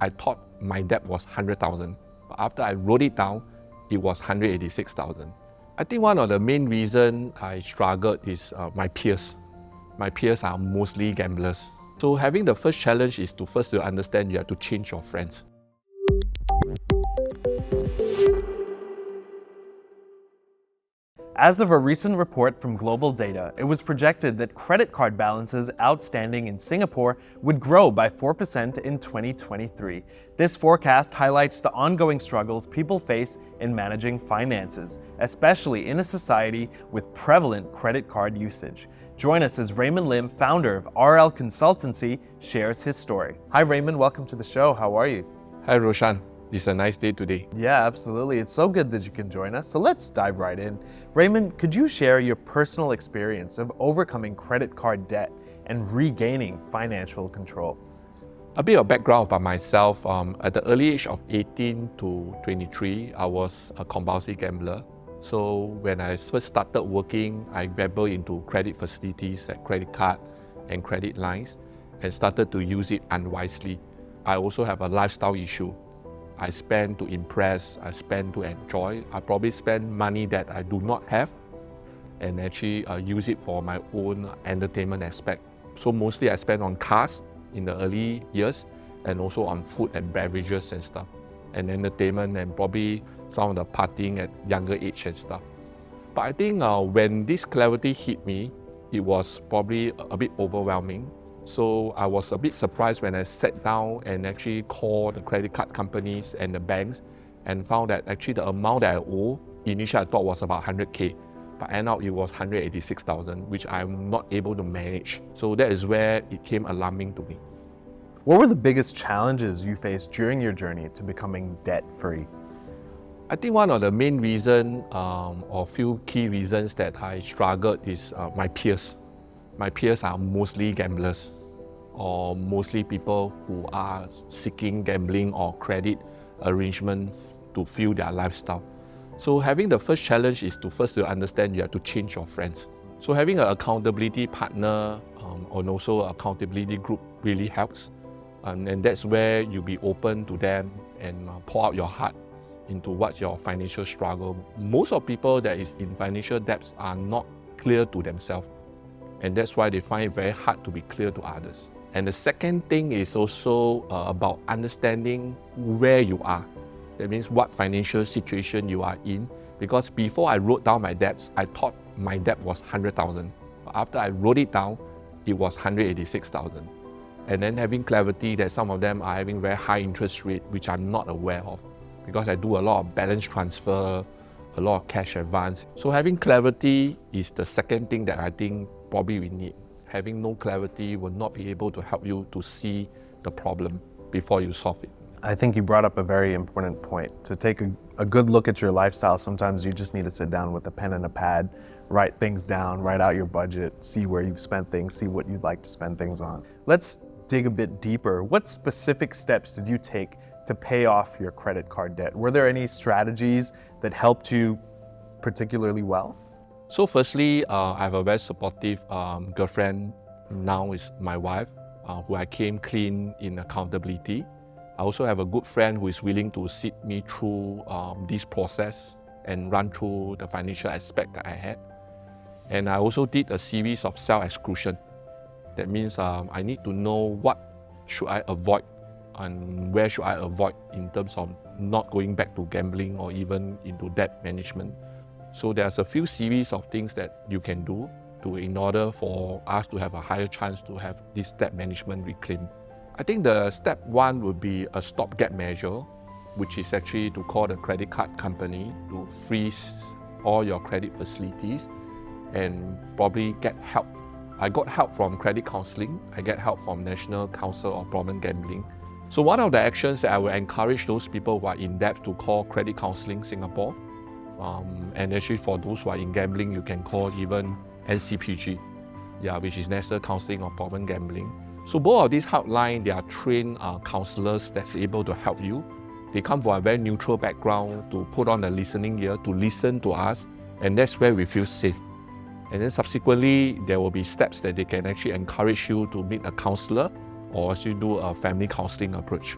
I thought my debt was 100,000. But after I wrote it down, it was 186,000. I think one of the main reasons I struggled is my peers. My peers are mostly gamblers. So having the first challenge is to first understand you have to change your friends. As of a recent report from Global Data, it was projected that credit card balances outstanding in Singapore would grow by 4% in 2023. This forecast highlights the ongoing struggles people face in managing finances, especially in a society with prevalent credit card usage. Join us as Raymond Lim, founder of RL Consultancy, shares his story. Hi Raymond, welcome to the show. How are you? Hi Roshan, it's a nice day today. Yeah, absolutely. It's so good that you can join us. So let's dive right in. Raymond, could you share your personal experience of overcoming credit card debt and regaining financial control? A bit of background about myself. At the early age of 18 to 23, I was a compulsive gambler. So when I first started working, I dabbled into credit facilities like credit card and credit lines and started to use it unwisely. I also have a lifestyle issue. I spend to impress, I spend to enjoy. I probably spend money that I do not have and actually use it for my own entertainment aspect. So mostly I spend on cars in the early years and also on food and beverages and stuff, and entertainment and probably some of the partying at younger age and stuff. But I think when this clarity hit me, it was probably a bit overwhelming. So I was a bit surprised when I sat down and actually called the credit card companies and the banks and found that actually the amount that I owe, initially I thought was about 100K, but end up it was 186,000, which I'm not able to manage. So that is where it came alarming to me. What were the biggest challenges you faced during your journey to becoming debt-free? I think one of the main reasons or few key reasons that I struggled is my peers. My peers are mostly gamblers or mostly people who are seeking gambling or credit arrangements to fuel their lifestyle. So having the first challenge is to first understand you have to change your friends. So having an accountability partner and also an accountability group really helps. And that's where you'll be open to them and pour out your heart into what's your financial struggle. Most of people that is in financial debts are not clear to themselves. And that's why they find it very hard to be clear to others. And the second thing is also about understanding where you are. That means what financial situation you are in. Because before I wrote down my debts, I thought my debt was 100,000. But after I wrote it down, it was 186,000. And then having clarity that some of them are having very high interest rate, which I'm not aware of. Because I do a lot of balance transfer, a lot of cash advance. So having clarity is the second thing that I think probably we need. Having no clarity will not be able to help you to see the problem before you solve it. I think you brought up a very important point. To take a good look at your lifestyle, sometimes you just need to sit down with a pen and a pad, write things down, write out your budget, see where you've spent things, see what you'd like to spend things on. Let's dig a bit deeper. What specific steps did you take to pay off your credit card debt? Were there any strategies that helped you particularly well? So firstly, I have a very supportive girlfriend, now is my wife, who I came clean in accountability. I also have a good friend who is willing to sit me through this process and run through the financial aspect that I had. And I also did a series of self-exclusion. That means I need to know what should I avoid and where should I avoid in terms of not going back to gambling or even into debt management. So there's a few series of things that you can do in order for us to have a higher chance to have this debt management reclaimed. I think the step one would be a stopgap measure, which is actually to call the credit card company to freeze all your credit facilities and probably get help. I got help from credit counseling. I get help from National Council of Problem Gambling. So one of the actions that I will encourage those people who are in debt to call Credit Counseling Singapore. And actually for those who are in gambling, you can call even NCPG, which is National Counseling of Problem Gambling. So both of these hotline, they are trained counselors that's able to help you. They come from a very neutral background to put on a listening ear, to listen to us, and that's where we feel safe. And then subsequently, there will be steps that they can actually encourage you to meet a counselor or actually do a family counseling approach.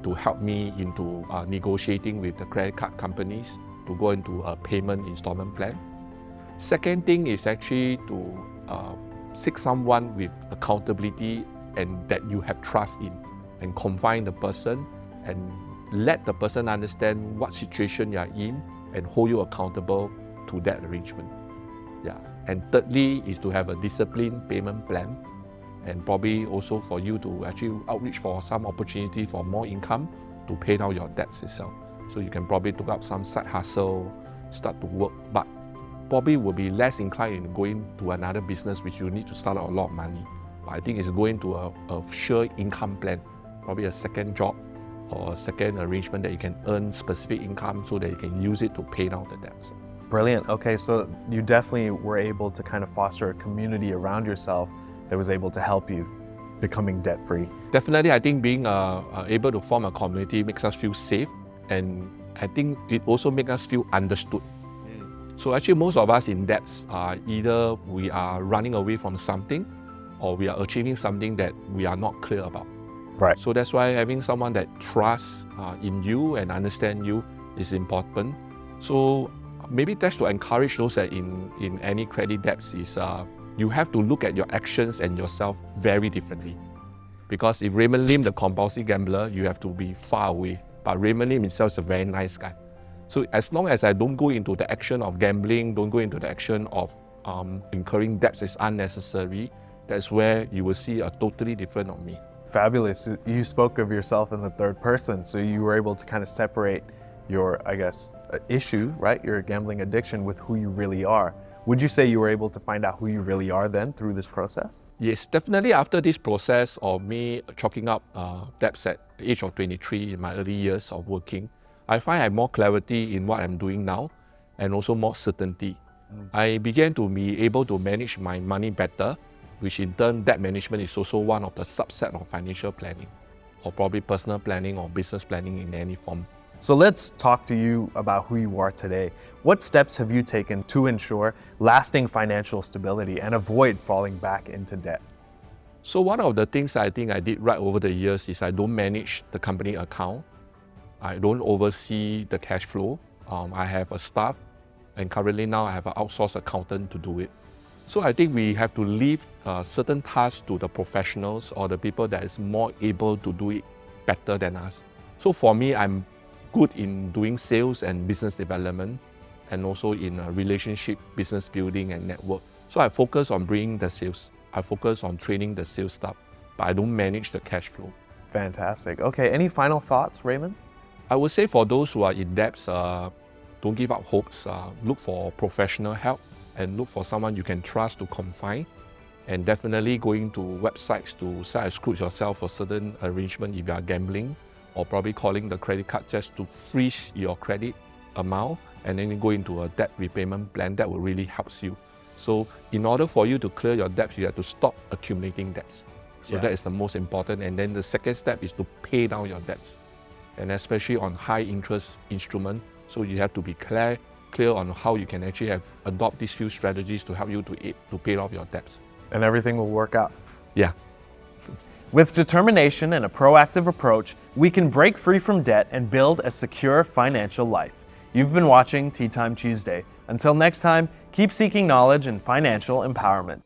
to help me into negotiating with the credit card companies to go into a payment installment plan. Second thing is actually to seek someone with accountability and that you have trust in, and confine the person and let the person understand what situation you are in and hold you accountable to that arrangement. Yeah. And thirdly is to have a disciplined payment plan, and probably also for you to actually outreach for some opportunity for more income to pay down your debts itself. So you can probably take up some side hustle, start to work, but probably will be less inclined in going to another business which you need to start out a lot of money. But I think it's going to a sure income plan, probably a second job or a second arrangement that you can earn specific income so that you can use it to pay down the debts. Brilliant. Okay, so you definitely were able to kind of foster a community around yourself that was able to help you becoming debt-free. Definitely, I think being able to form a community makes us feel safe, and I think it also makes us feel understood. So actually most of us in debts are either we are running away from something or we are achieving something that we are not clear about. Right. So that's why having someone that trusts in you and understand you is important. So maybe that's to encourage those that in any credit debts is you have to look at your actions and yourself very differently. Because if Raymond Lim, the compulsive gambler, you have to be far away. But Raymond Lim himself is a very nice guy. So as long as I don't go into the action of gambling, don't go into the action of incurring debts is unnecessary, that's where you will see a totally different of me. Fabulous. You spoke of yourself in the third person, so you were able to kind of separate your, I guess, issue, right? Your gambling addiction with who you really are. Would you say you were able to find out who you really are then through this process? Yes, definitely after this process of me chalking up debts at the age of 23 in my early years of working, I find I have more clarity in what I'm doing now and also more certainty. I began to be able to manage my money better, which in turn, debt management is also one of the subset of financial planning, or probably personal planning or business planning in any form. So let's talk to you about who you are today. What steps have you taken to ensure lasting financial stability and avoid falling back into debt? So one of the things I think I did right over the years is I don't manage the company account. I don't oversee the cash flow. I have a staff, and currently now I have an outsourced accountant to do it. So I think we have to leave certain tasks to the professionals or the people that is more able to do it better than us. So for me, I'm good in doing sales and business development, and also in relationship, business building and network. So I focus on bringing the sales. I focus on training the sales staff, but I don't manage the cash flow. Fantastic. Okay, any final thoughts, Raymond? I would say for those who are in debts, don't give up hopes. Look for professional help and look for someone you can trust to confide. And definitely going to websites to self-exclude yourself for certain arrangement if you are gambling, or probably calling the credit card just to freeze your credit amount and then you go into a debt repayment plan. That will really help you. So in order for you to clear your debts, you have to stop accumulating debts. So that is the most important. And then the second step is to pay down your debts, and especially on high interest instrument. So you have to be clear on how you can actually adopt these few strategies to help you to pay off your debts. And everything will work out. Yeah. With determination and a proactive approach, we can break free from debt and build a secure financial life. You've been watching Teatime Tuesday. Until next time, keep seeking knowledge and financial empowerment.